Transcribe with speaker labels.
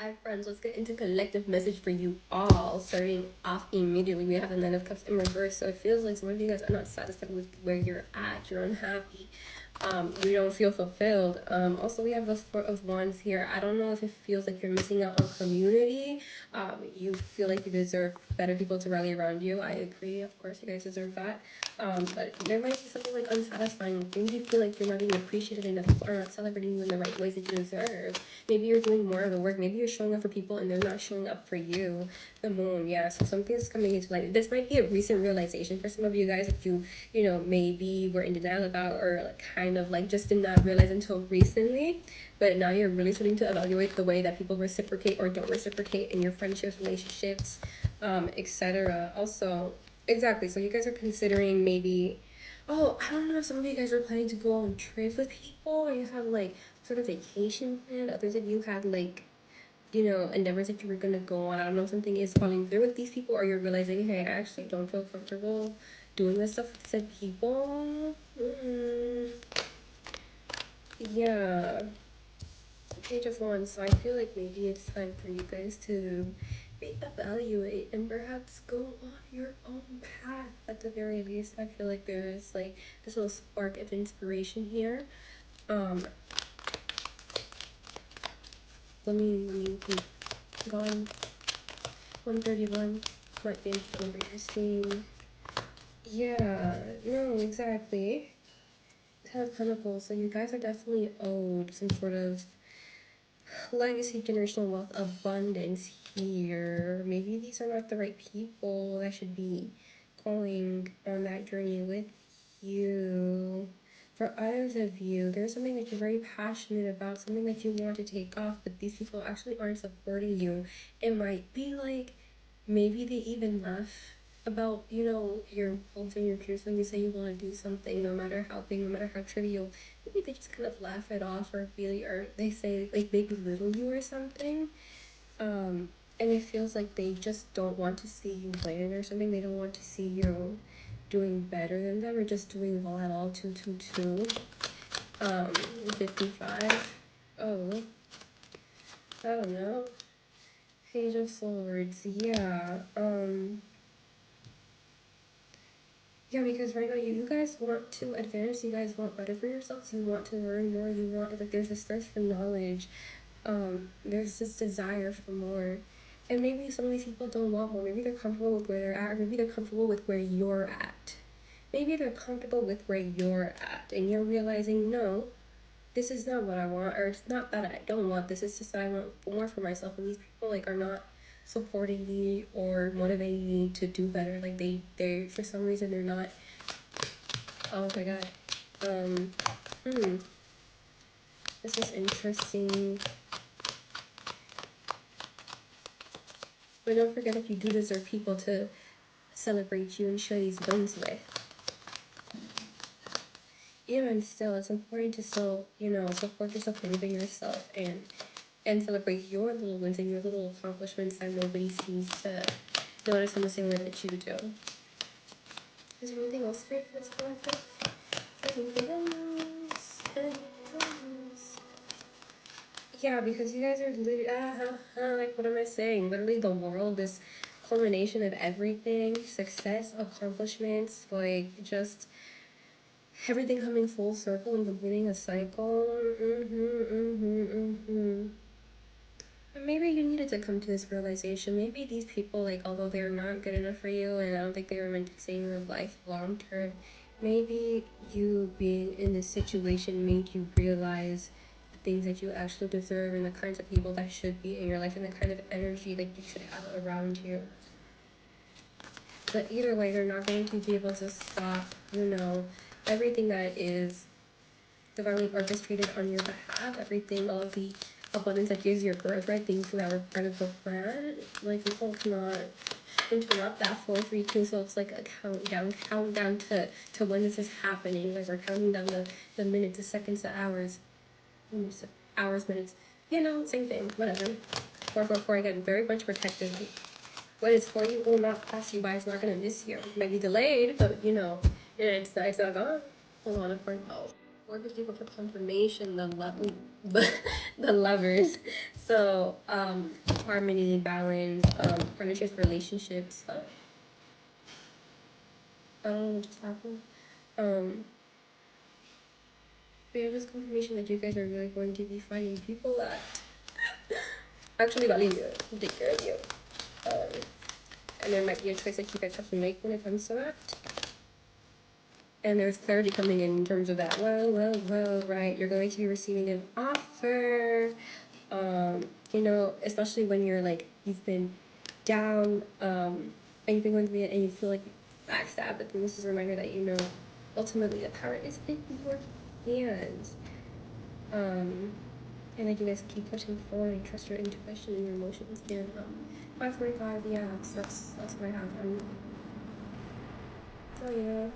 Speaker 1: Hi friends, let's get into collective message for you all. Starting off immediately, we have the Nine of Cups in reverse. So it feels like some of you guys are not satisfied with where you're at. You're unhappy. You don't feel fulfilled. Also, we have the Four of Wands here. I don't know if it feels like you're missing out on community. You feel like you deserve better people to rally around you. I agree. Of course, you guys deserve that. But there might be something like unsatisfying. Maybe you feel like you're not being appreciated enough. People are not celebrating you in the right ways that you deserve. Maybe you're doing more of the work. Maybe you're showing up for people and they're not showing up for you. The moon, yeah. So something's coming into light. This might be a recent realization for some of you guys if you maybe were in denial about or like kind of like just did not realize until recently. But now you're really starting to evaluate the way that people reciprocate or don't reciprocate in your friendships, relationships, etc. Also, exactly. So you guys are considering maybe, oh, I don't know if some of you guys are planning to go on trips with people or you have like sort of vacation plan. Others of you have like, endeavors that you were gonna go on. I don't know if something is falling through with these people or you're realizing, hey, I actually don't feel comfortable doing this stuff with said people. Yeah. Page of Wands. So I feel like maybe it's time for you guys to reevaluate and perhaps go on your own path at the very least. I feel like there is like this little spark of inspiration here. Let me keep going. 131 might be interesting. Yeah, no, exactly. Ten of Pentacles. So you guys are definitely owed some sort of legacy, generational wealth, abundance here. Maybe these are not the right people that should be going on that journey with you. For others of you, there's something that you're very passionate about, something that you want to take off, but these people actually aren't supporting you. It might be like maybe they even laugh about, your hopes and your dreams when you say you want to do something, no matter how big, no matter how trivial. Maybe they just kind of laugh it off or really, or they say like they belittle you or something. And it feels like they just don't want to see you win or something. They don't want to see you doing better than them or just doing well at all. 222. 55. Oh, I don't know. Page of Swords. Yeah. Yeah, because right now you guys want to advance, you guys want better for yourselves, you want to learn more, you want, like, there's this thirst for knowledge, there's this desire for more. And maybe some of these people don't want more. Maybe they're comfortable with where they're at, or maybe they're comfortable with where you're at. Maybe they're comfortable with where you're at, and you're realizing, no, this is not what I want, or it's not that I don't want this, it's just that I want more for myself, and these people, like, are not supporting me or motivating me to do better. Like, they for some reason, they're not. Oh my god. This is interesting. But don't forget that you do deserve people to celebrate you and share these wins with. Even still, it's important to still, support yourself, believe in yourself, and celebrate your little wins and your little accomplishments that nobody seems to notice in the same way that you do. Is there anything else for this project? Anything else? Anything else? Yeah, because you guys are literally, like, what am I saying? Literally, the world is culmination of everything, success, accomplishments, like, just everything coming full circle and completing a cycle. And maybe you needed to come to this realization. Maybe these people, like, although they're not good enough for you, and I don't think they were meant to stay in your life long term, maybe you being in this situation made you realize the things that you actually deserve and the kinds of people that should be in your life and the kind of energy that you should have around you. But either way, they're not going to be able to stop, everything that is divinely orchestrated on your behalf, everything, all of the abundance that gives your birthright, things that were part of the plan. Like, people cannot interrupt that 432, so it's like a countdown to when this is happening. Like, we're counting down the minutes, the seconds, the hours, minutes. Same thing, whatever. 444, again, very much protected. What is for you will not pass you by. It's not gonna miss you. It might be delayed, but it's not gone. Hold on, a point. Oh. Or if you for confirmation, the, the lovers. So, harmony, balance, partnerships, relationships. Just happened. Um, but yeah, just confirmation that you guys are really going to be finding people that actually value you, take care of you. Um, and there might be a choice that you guys have to make when it comes to that. And there's clarity coming in terms of that. Well, right? You're going to be receiving an offer. You know, especially when you're like, you've been down, and you've been going through it and you feel like backstabbed, but then this is a reminder that you know, ultimately the power is in your hands. And like you guys keep pushing forward and trust your intuition and your emotions. And 545, yeah, that's what I have. So yeah.